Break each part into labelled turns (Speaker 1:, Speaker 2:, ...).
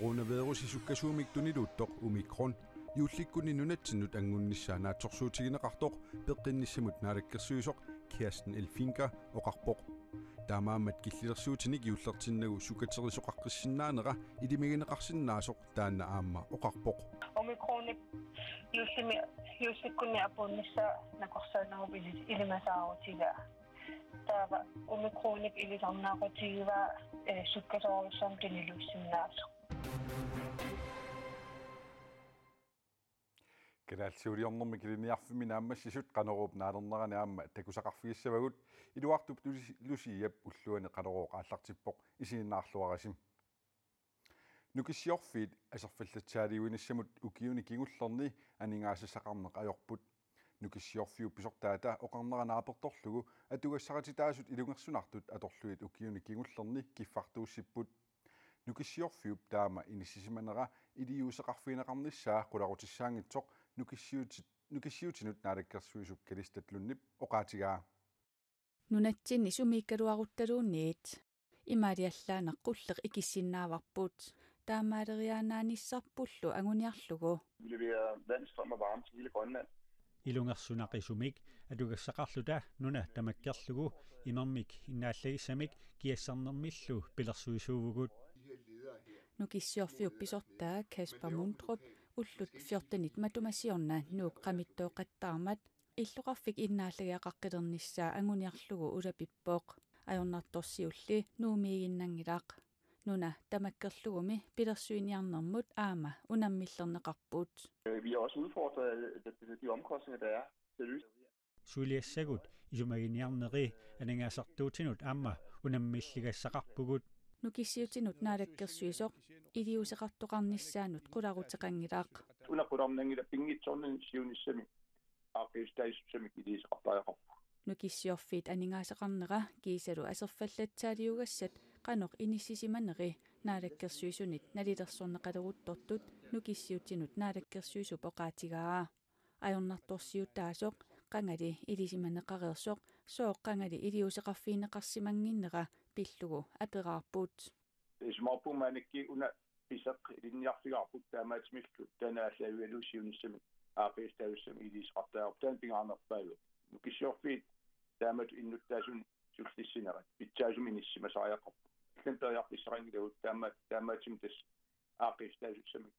Speaker 1: coronavirus isukkasuumiktuniluttoq omikron юулликкуни нунатсиннут ангуннissaa наатсорсуутигинеқартоқ пеққиннissamут наалаккерсуисоқ Kirsten Elfinka оқарпоқ таамааммат киллилерсуутиник юуллертиннагу сукатерисоқаққиссиннаанера илимигинеқарсиннаасоқ таанна аама оқарпоқ
Speaker 2: омикроник юулликкуни апууннissaa накорсаанеру илимасаарутига таава омикроник илисарнаақутигива суккатерисоорсам тинилуссиннаасоқ
Speaker 1: Калаалсиулиорнэрми килиниарфими нааммассисут канерууп наалернерани аама такусақарфигиссавагут илуартуп лусиап уллуани канероо ааллартиппоқ исииннаарлуарасим нукиссиорфиит асерфаллатсаалиуинассамут укиуни кигуллерни анингаассақарнеқ ajorput нукиссиорфиуп писортаата оқарнеранааперторлугу атугассаратитаасут илунгерсунартут аторлуит укиуни кигуллерни киффартууссиппут нукиссиорфиуп таама иниссисиманера илиуусеқарфинеқарнissaa қуларутиссаангитсоқ нукиссиутинут наалаккерсуисуп калистатлуннип оқаатигаа
Speaker 3: нунатсинни сумииккалуарутталуунниит имаалиаллаанеқ қуллеқ икиссиннааварпут таамаалериаанааниссарпуллу агуниарлугу
Speaker 4: vandstrøm og varme til hele Grønland.
Speaker 5: Ilungerssunaqisumik atugassaqarluta nuna tamakkerlugu imermik innaallegissamik kiassarnermillu pilersuisuuvugut
Speaker 3: нукиссиорфиупписортаа Kasper Mundrup уллут 14 матумассиорна нуук qamittooqattaarmat иллоqarfik иннааллагиақаққилернissaa агуниарлугу улапиппооқ ajornartorsiulli nuumiiginnangilaq nuna tamakkerlugumi pilersuiniarnermut aama unammillerneqarput
Speaker 4: Vi er også udfordret af de omkostninger, der er til lys.
Speaker 5: suiliassagut isumaginiarneri anangaasartuutinut aama unammilligassaqarpugut
Speaker 3: nukisiutinut naalakkersuisoq iliuseqartoqarnissaanut qularuteqangilaaq
Speaker 4: Unaqutornangila pingitsornen siunissami aaqiistaissusamik iliiseqartaajaqarpu
Speaker 3: nukisiorfiit aningaaseqarnera kiisalu aserfallatsaaliugassat qanoq inissisimaneri naalakkersuisunit nalilersorneqaleruttortut nukisiutinut naalakkersuisup oqaatigaa ajornartorsiutaasoq qangali ilisimaneqareersoq sooq qangali iliuseqarfiineqarsimanginnera pillugu aperaarput
Speaker 4: ismorpumanikki una piseq ilinniarfigaarput taamaatsimillu tanaallavialuusiunissami aaqiistaavissami iliiseqartaajaqarpu taanpingaarnerpaagu nukisiorfiit taamat innuttaasun sullissinerat pitsaasum inissimasariaqarpu illanteriarpissarangilagут taamaatsim tas aaqiistaavissami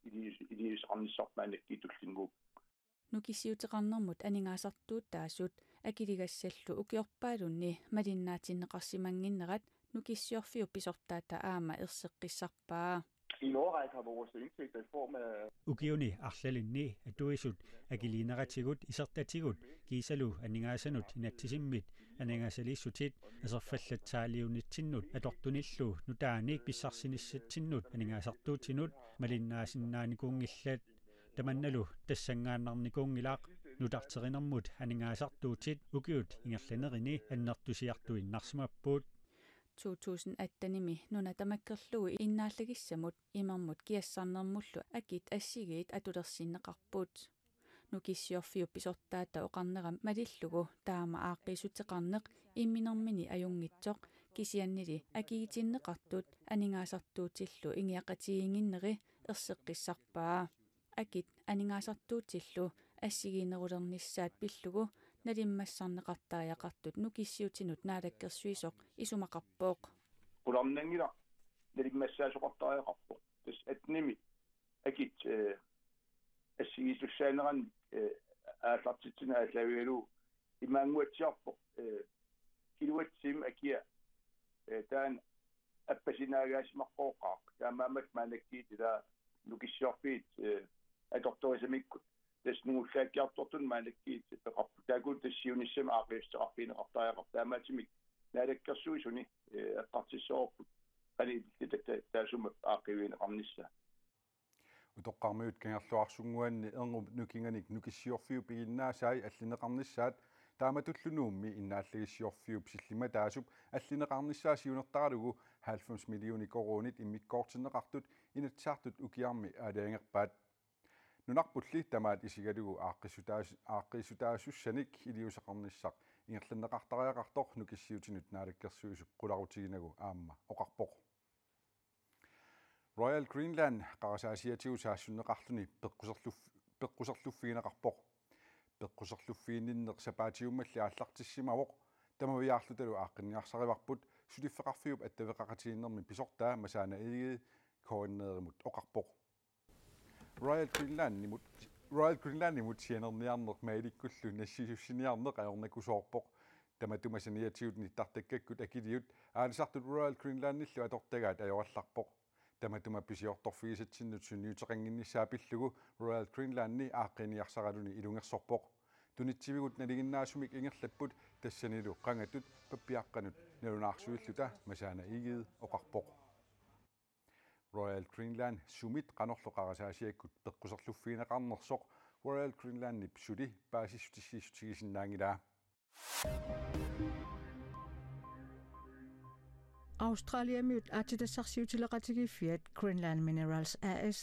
Speaker 4: iliiseqarnissarmaanikki tullinguup
Speaker 3: nukisiuteqarnermut aningaasartuut taasut akiligassallu ukiorpaalunni malinnaatineqarsimanginnerat nukissiorfiu pisortaata aama erseqqissarpaa
Speaker 4: I en årrække har vores indtægter i form af
Speaker 5: ukiuni arlalinni atuisut akiliineratigut isertatigut kiisalu aningaasanut inatsisimmit anangaasalissutit aserfallatsaaliunittinnut atortunillu nutaanik pissarsinissatinnut aningaasartuutinut malinnaasinnaanikungillat tamannalu tassangaannarnikuungilaaq nutarterinermut aningaasartuutit ukiut ingerlanerini annertusiartuinnarsimappuut 2018-nimi nuna tamakkerlugu innaallegissamut imermut kiassarnermullu akit assigiit atulersinneqarput nukissiorfiu pisortaata oqarnera malillugu taama aaqqiisuteqarneq imminermini ajungitsoq kisiannili akigitinneqartut aningaasartuutillu ingiaqatiginneri erseqqissarpaa akit aningaasartuutillu assigiinerulernissaat pillugu nalimmassarneqartaajaqartut nukissiutinut naalakkersuisoq isumaqarpooq
Speaker 4: qularnangila nalimmassaasuqartaajaqarpu tas atnimi akit assigiisussaanneran aallartitsina aallavialu imaanguatsiarpu kiluatsim akia taan appasinaagaasimaqqooqaaq taamaamat maanakkiit ila nukissiorfiit atortorisamikku tasnuullaakkiartortun maanakkiit peqarpu taakut tassiunissama aaqiisteqarfiineqartaajaqar taamaatimik naalakkersuisuni eqqartissoorput qali taasuma aaqiviineqarnissa
Speaker 1: утоққармиут кангерлуарсунгуанни эрнуп нукинганик нукиссиорфиу пигиннаасаи аллинеқарнissaат тааматуллунуумми иннааллагиссиорфиуп силлима таасуп аллинеқарнissaa сиунертаралугу 90 миллиони коронит иммиккоортиннеқартут инатсаартут укиарми аалаангерпаат нунарпулли тамаат исигалугу ааққиссутаассаник илиусеқарнissaақ ингерланнеқартариақартор нукиссиутинут наалаккерсуисуп қуларутигинагу аама оқарпоқ Royal Greenland qarasaasiatiusaassунneqarluni peqqusarluffiginaqarpoq peqqusarluffiininneq sapaatiummalli aallartissimavoq tamaviaarlutalu aaqqinniarsarivarput suliffeqarfiup attaveqaqatiginnermi pisortaa masaana igii koonneerimut oqarpoq Royal Greenlandimut sianerniarneq maalikkullu nassisussiniarneq ajornakusoorpoq tamatumasaniatiutni tartakkakkut akiliut aalisartut Royal Greenlandillu atortagaat ajorallarpoq tamatuma pisiortorfigisatsinnut sunniuteqanginnissaapillugu Royal Greenlandni aaqqiniarsaraluni ilungersorpoq tunitsiviguut naliginnaasumik ingerlapput tassanilu qangatut pappiaqqanut nalunaarsuilluta masaana igii oqarpoq Royal Greenland sumit qanorloqarasaasiakkut peqqusarluffiinaqarnersoq Royal Greenlandnip suli paasissutigisinnaangilaa
Speaker 6: Australiamiut aatitassarsiutileqatigiffiat Greenland Minerals AS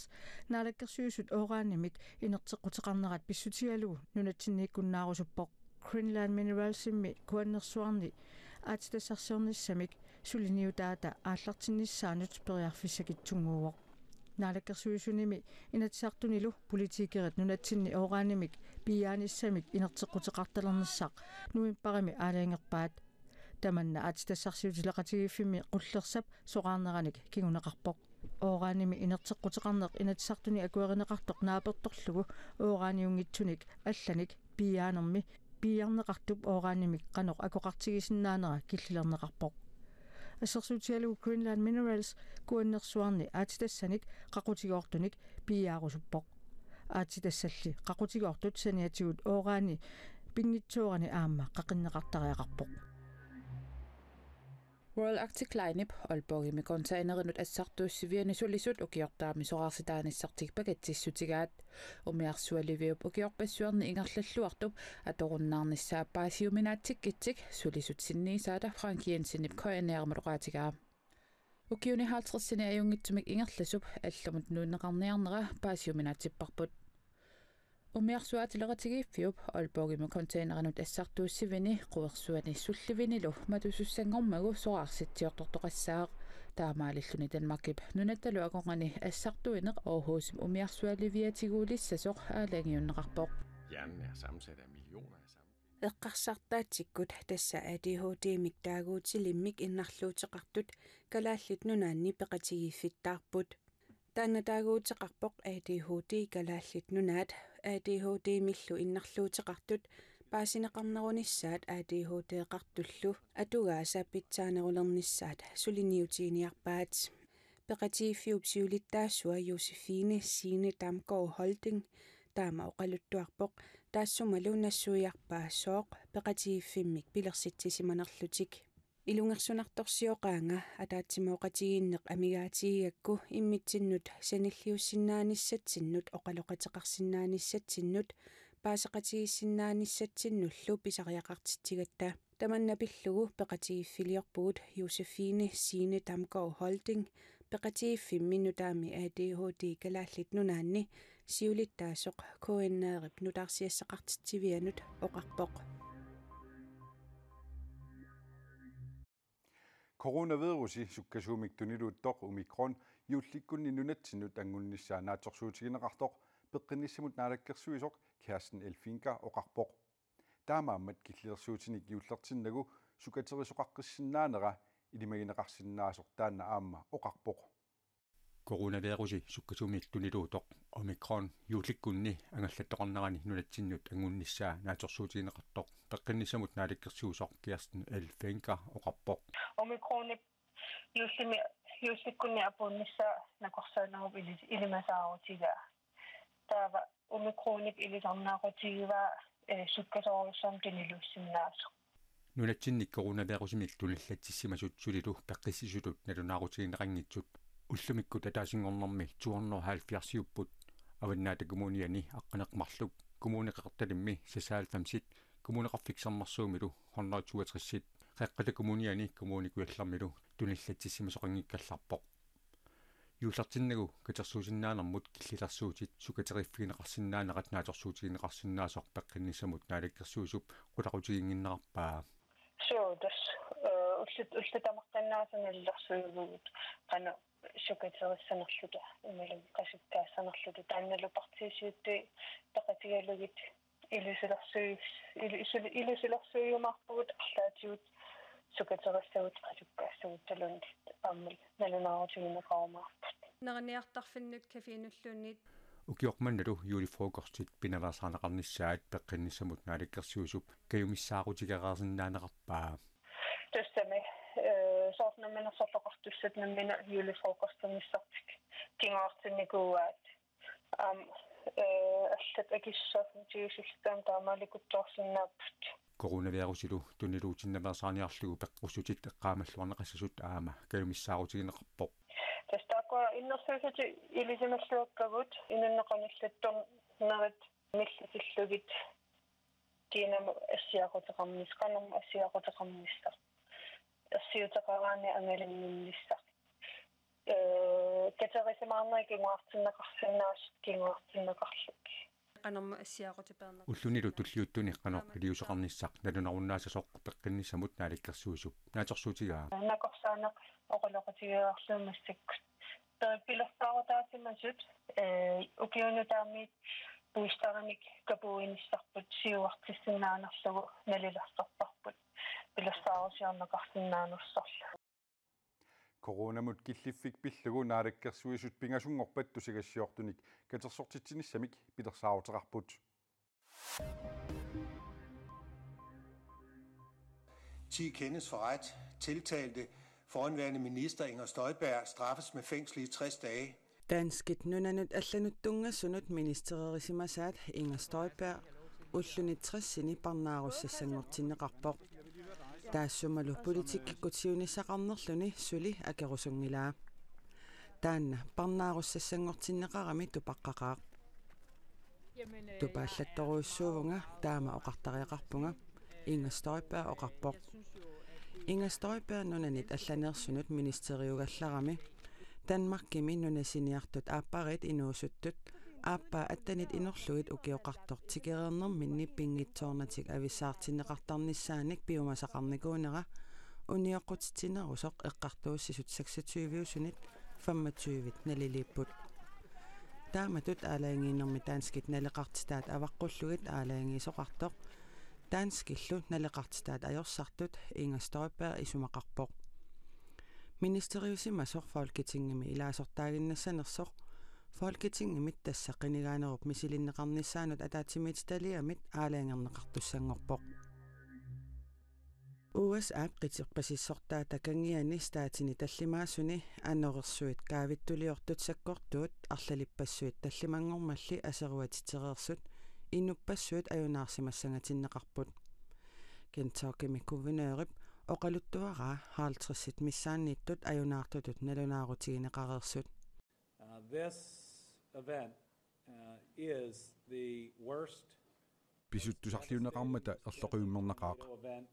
Speaker 6: naalakkersuusut ooraanimik inerteqquteqarnerat pissutigalu nunatsinniikkunnaarussuppoq Greenland Mineralsimmi kuannersuarni aatitassarsiornissamik suliniutaata aallartinnissaanut periarfissakitsunguuvoq naalakkersuusunimi inatsartunilu politiikerit nunatsinni ooraanimik piaanissamik inerteqquteqartalernersaq nuimparimi aalaangerpaat tamanna aatitassarsiutileqatigiffiimi qullersap soqaarneranik kiguneqarpoq ooraanimi inerteqquteqarneq inatsartuni akuerineqartoq naapertorlugu ooraaniungitsunik allanik piaanermi piiarneqartup ooraanimik qanoq akoqartigisinnaanera killilerneqarpoq асерсуутиалу Greenland Minerals kuannersuarni aatitassanik qaqutigoortunik piiaarusuppoq aatitassалли qaqutigoortut saniatigut ooraani pingitsuurani aamma qaqinneqartariaqarpoq
Speaker 3: Royal Arctic Line-ip Aalborgimi containerинут ассартууссивиани сулисут укиортаами соqarsitaanissartik пакатсиссутигаат умиарсуаливиуп укиорпассуарни ингерллуартуп аторуннаарниссаа паасиуминаатсиккитсик суlisut синниисаата франкиенсинип коянеермалоqaатигаа укиуни 50-сини аюнгитсумик ингерласуп аллумут нууннеқарниарнера паасиуминаатсиппарпут умиарсуаатилератигииффиуп Aalborgimi containerинут ассартууссивини қуерсуани сулливинилу матусуссангормагу соqarsittiortortoqassаақ таамаалиллуни Данмаркип нунатталу акоқани ассартуинеқ Aarhusим умиарсуаливиатигуулиссасоқ аалангиуннеқарпоқ
Speaker 7: Hjernen er sammensat af millioner af
Speaker 8: эққарсартаатсиккут тасса ADHD-мик таагуутилиммик иннарлуутеқартут калааллит нунаанни пеқатигииффиттаарпут таанна таагуутеқарпоқ ADHD калааллит нунаат ADHD-миллу иннарлуутеқартут паасинеқарнерунissaат ADHD-эқартуллу атугааса питсаанерулернissaат сулиниутииниарпаат пеқатигииффиуп сиулиттаассуа Josefine Signe Damgaard Holding таама оқалуттуарпоқ таассумалу нассуиарпаа сооқ пеқатигииффиммик пилерситсисиманерлутик илунгерсунарторсиоқаанга атаатсимооқатигииннеқ амигаатигиакку иммитсиннут саниллиуссиннааниссатсиннут оқалоқатеқарсиннааниссатсиннут паасеқатигиссиннааниссатсиннуллу писариақартитсигатта таманна пиллугу пеқатигииффилиорпугут Josefine Signe Damgaard Holding пеқатигииффимминутаами ADHD калааллит нунаанни сиулиттаасоқ коэннеерип нутаарсиассақартитсивианут оқарпоқ
Speaker 1: Coronavirusi sukkasuumik tuniluuttoq omikron juullikkunni nunatsinut angunnissaa naatsorsuutigineqartoq peqqinnissamut naalakkersuisoq Kirsten Elfinka oqarpoq taamaammat killiersuutinik juullertinnagu sukaterisoqaqqissinnaanera ilimagineqarsinnaasoq taanna aamma oqarpoq
Speaker 5: Coronavirusi sukkasuumik tuniluuttoq omikron juullikkunni angallattoqarnerani nunatsinnut angunnissaa naatsorsuutigineqartoq peqqinnissamut naalakkersuisoq Kirsten Elfinka oqarpoq
Speaker 2: Omikronip юлликкунни апууннисса накорсаанаруп илимасаарутига таава omikronip илисарнаақутигива суккасооруссаам тинилуссиннаасо
Speaker 5: нунатсинник coronavirusимик тулиллатсиссимасут сулилу пеққиссисутут налунаарутигинеқангитсут уллумиккут атаасингорнэрми 270 аваннаата коммуниани аққинеқмарлук коммунеқарталимми сасаалтамсит коммунеқарфиксарнэрсуумилу 162 қаққата коммуниани коммуникуаллармилу туниллатсиссимасоқангиккалларпоқ юулартиннагу катерсуусиннаанермут киллиларсуутит сукатериффигинеқарсинаанерат нааторсуутигинеқарсинаасоқ пеққиннисsamут наалаккерсуусуп қулақутигингиннеқарпаа
Speaker 2: suutas ullutamартаннаасаниллерсуйгуут qana сукатериссанерлута ималу qasukkaassanерлута таанналу партисиутти тақатигалугит илисилерсуйумарпугут арлаатиут сукатериссагут qasukкаассагут талун аммал налунаарутигинеқарумаарпут
Speaker 8: нерниартарфиннут кафинуллуунниит
Speaker 5: укиорманналу юлифрокорсит пиналаасаанеқарнissaat пеққиннссамут нааликкерсуусуп каюмиссаагутигараасиннаанеқарпаа
Speaker 2: туссами соорнаминерсорлоқартуссат наммина юлифрокорстерниссартик кингаартинникууаат аллат акиссаафун тиусиллтаам таамаликутторсиннааппут
Speaker 5: коронавирусилу тунилуутиннамерсааниарлугу пеққуссутит эққаамаллуарнеқассасут аама каюмиссаагутигинеқарпоқ
Speaker 2: тастаақуа иннерсуусати илисималлуаккагут инуннеқаниллаттор нарит миллисиллугит кинам ассиақутеқарнис канам ассиақутеқарниссар ассиутеқараани ангалинниллиссар катерисимаарнери кингуартиннеқарсинаас кингуартиннеқарлук
Speaker 8: канам ассиақутепернер
Speaker 5: уллунилу туллиуттуни канақ илиусеқарниссақ налунаруннаасасоқ пеққиннissамут нааликкерсуусуп нааторсуутигаа
Speaker 2: накорсаанеқ оқалоқутигеарлуумассаккут пилэртааратаасимасут укиунутаамит буистарамик капуиниссарпут сиуартиссиннаанерлугу налилерсарпарпут пилэртаарусиарнеқарсиннаанерсорлу
Speaker 1: коронамут киллиффик пиллугу наалаккерсуисут пингасунгорпат тусигассиортуник катерсортитсиниссамик пилерсаарутеқарпут
Speaker 9: 10 kendes for ret. Tiltalte foranværende minister Inger Støjberg straffes med fængsel i 60 dage.
Speaker 10: Danskit nunanut allanuttungassunut ministererisimasaat Inger Støjberg ullunit 60-sini parnaarussassanngortinneqarpoq. Taassummalu politikkikutiunissaqarnerluni suli akerusungilaa. Taanna parnaarussassanngortinneqarami tupaqqaqaaq. Tupaallattoruussuuvunga taama oqartariaqarpunga Inger Støjberg oqarpoq. Inger Støjberg nunanit allanersunut ministeriugallarami Danmarkimi nunasiniartut aapparit inuusuttut aappaa attanit inorlugit ukioqartor tikereernerminni pingitsoornatik avissaartinneqartarnissaanik piumasaqarnikuunera unioqqutitinerusoq eqqartuussisut 26-usunit 25 naliliipput taamatut aalaangiinnermi taanskit naleqartitaat avaqqulluit aalaangiisoqartoq taanskillu naleqartitaat ajorsartut Inger Støjberg isumaqarpoq Ministeriusimasoq Folketingimi ilaasortaaginnassanersoq Folketingimit tassaqinigaanerup misilinneqarnissaanut ataatimit taliamit aalaangerneqartussanngorpoq USA qitirpasissortaa takangiani staatini tallimaasuni anorersuit kaavittuliortut sakkortuut arlalipassuit tallimangormalli aseruatitereersut innuppassuit ajunaarsimassangatinneqarput Kentucky guvernørip oqaluttuaraa haaltrissit missaanniittut ajunaartutut nalunaarutigineqareersut
Speaker 11: This event is the worst
Speaker 1: pisuttusarliuneqarmata erloqiummerneqaaq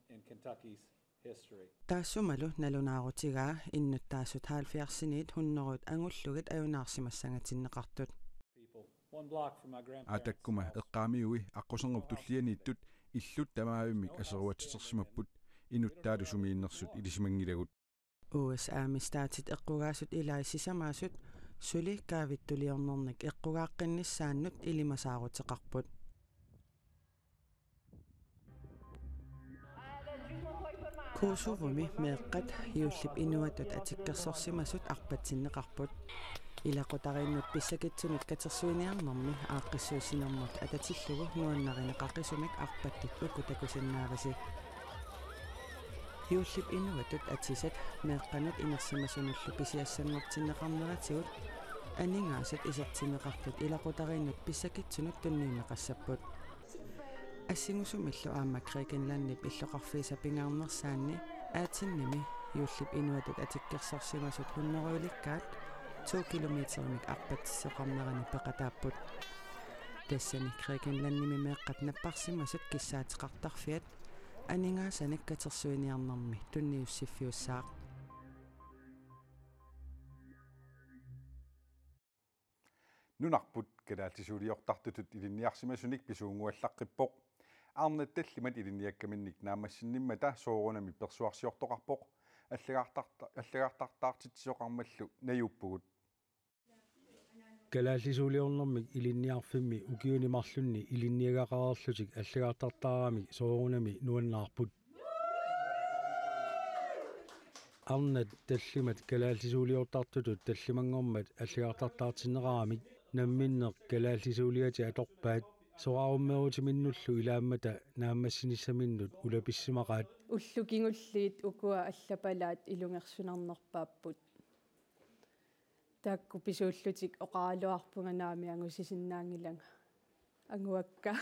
Speaker 11: in Kentucky's history.
Speaker 10: Taassumalu nalunaarutigaa innuttaassut 70-siniit hunnerut angullugit ajunaarsimassangatinneqartut
Speaker 1: Atakkuma eqqaamiui aqquserngup tullianiittut illut tamaavimik aseruatitersimapput inuttaalusumiinnersut ilisimangilagut
Speaker 10: USA mistaatit eqqugaasut ilaissisamaasut suli kaavittuliornernik eqqugaaqqinnissaannut ilimasaaruteqarput kuusurumi meeqqat hiullip inuatut atikkersorsimasut arpatsinneqarput ilaqutarinnut pissakitsunut katersuiniarnermi aaqqissuusinermut atatillugu nuannarineqaqisumik arpattut ukutakusinnaavasi hiullip inuatut atisat meeqqanut inersimasunullu pisiassangortinneqarneratigut aningaasat isertineqartut ilaqutarinnut pissakitsunut tunniimeqassapput assingusumillu aamma Grækenlandnip illoqarfiisapingaarnersaanni aatinnimi hiullip inuatut atikkersorsimasut hunneruulikkaat 2 kilometerimik arpattisseqarnerani peqataapput tassani Grækenlandnimi meeqqat napparsimasut kissaateqartarfiat aningaasani katersuiniarnermi tunniussiffiussaaq
Speaker 1: nunarput kalaaltisuuliortartutut ilinniarsimasunik pisuunguallaqqippoq арнатталлимат илинниаккаминник наамассинниммата соорунами персуарсиортоқарпоқ аллагаартартартитсоқармаллу наюуппугут
Speaker 12: калааллисуулиорнэрмик илинниарфимми укиунимарлунни илинниагақарерлутик аллагаартартаарами соорунами нуаннаарпут арнат таллимат калааллисуулиортартутут таллимангормат аллагаартартаартиннеқарамик намминнеқ калааллисуулиати аторпаат сорааруммерутиминнуллу илааммата нааммассиниссаминнут улаписсимақаат
Speaker 13: уллукингуллиит укуа аллапалаат илунгерсунарнерпааппут таакку писууллутик оқаалуарпунганаами ангусисиннаангилага ангуакка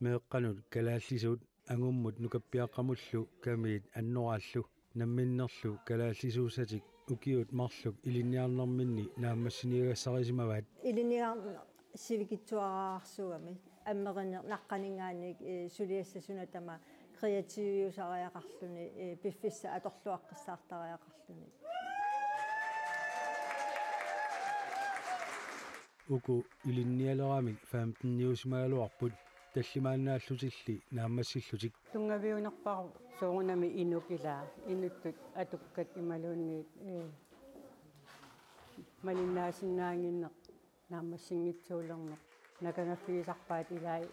Speaker 12: меэққанут калааллисуут ангуммут нукаппиаққамуллу камиит аннорааллу намминнерлу калааллисуусатик укиут марлук илинниарнэрминни нааммассиниагассарисимаваат
Speaker 14: илинниарна сивикитсуараарсугами аммеринер наққанингааник сулиассасуна тама креативиусариақарлуни пиффисса аторлуаққиссаартариақарлуни
Speaker 12: уку илинниалерамик 15 ниусмаалуарпут таллимаанааллутилли нааммассиллутик
Speaker 15: тунгавиунерпару соорунами инукилаа инуттут атуккат ималуунниит малиннаасиннаангинне нааммассингитсуулернеқ накагаффигисарпаат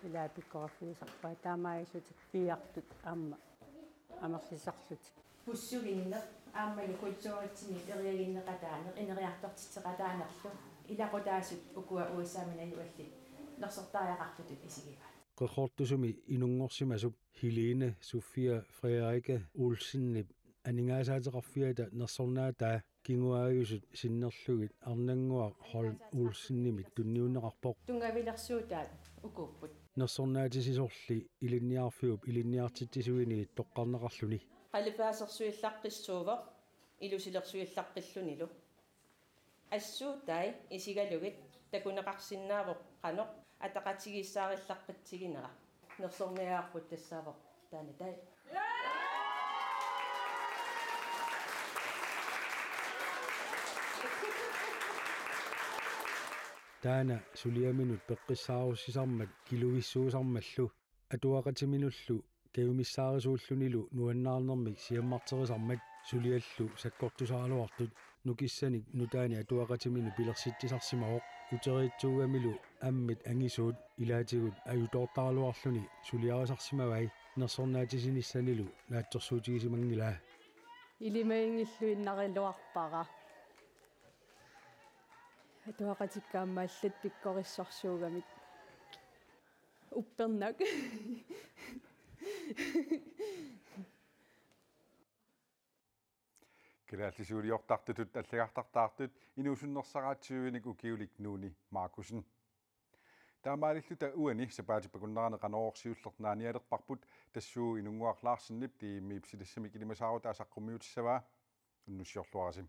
Speaker 15: илаа пиккораффигисарпаат таамаисутик пиартут аама амерлисарлутик
Speaker 16: пуссугинне ааммали кутсуаритсини эриагиннеқатаанеқ инериартортитсеқатаанерлу илақутаасут укуа уассаамина юалли нерсертариақартутут исигива
Speaker 12: qeqortusumi inunngorsimasuk Helene Sofia Frederikke Olsenip aningaasaateqarfiata nersornaataa kinguaagusut sinnerlugit arnanguaq Holm Olsennimit tunniunneqarpoq
Speaker 16: tungavilersuutaat ukupput
Speaker 12: nersornaatisisorli ilinniarfiup ilinniartittisuini toqqarneqarluni
Speaker 16: qalipaasersuillaqqissuuvoq ilusilersuillaqqillunilu ассуутай исигалугит такунеқарсинаавоқ қаноқ атақатигиссаариллаққитсигинера нерсорниаарпут тассаавоқ таана тай
Speaker 12: таана сулиаминут пеққиссааруссисармат килугиссуусармаллу атуақатиминуллу каюмиссаарисууллунилу нуаннаарнэрмик сиаммартерисармат сулиаллу саккортусаалуартут нукиссаник нутаани атуақатимину пилерситтисарсимавоқ утериитсуугамилу аммит ангисуут илаатигут аютоортаралуарлуни сулиарисарсимавай нерсорнаатисиниссанилу наатсерсуутигисимангилаа
Speaker 13: илимаингиллу иннарилуарпара атуақатиккаамааллат пиккориссарсуугамик уппернак
Speaker 1: калааллисуулиортартутут аллагартартаартут инуусуннерсараатсиуиник укиулик нууни Маркусен таамаалиллута уани сапаатиппакуннерана канаорсиуллернаниалерпарпут тассуу инунгуарлаарсиннип тииммиипсилиссамик илимасаарут асаққуммиутиссаваа уннуссиорлуарасим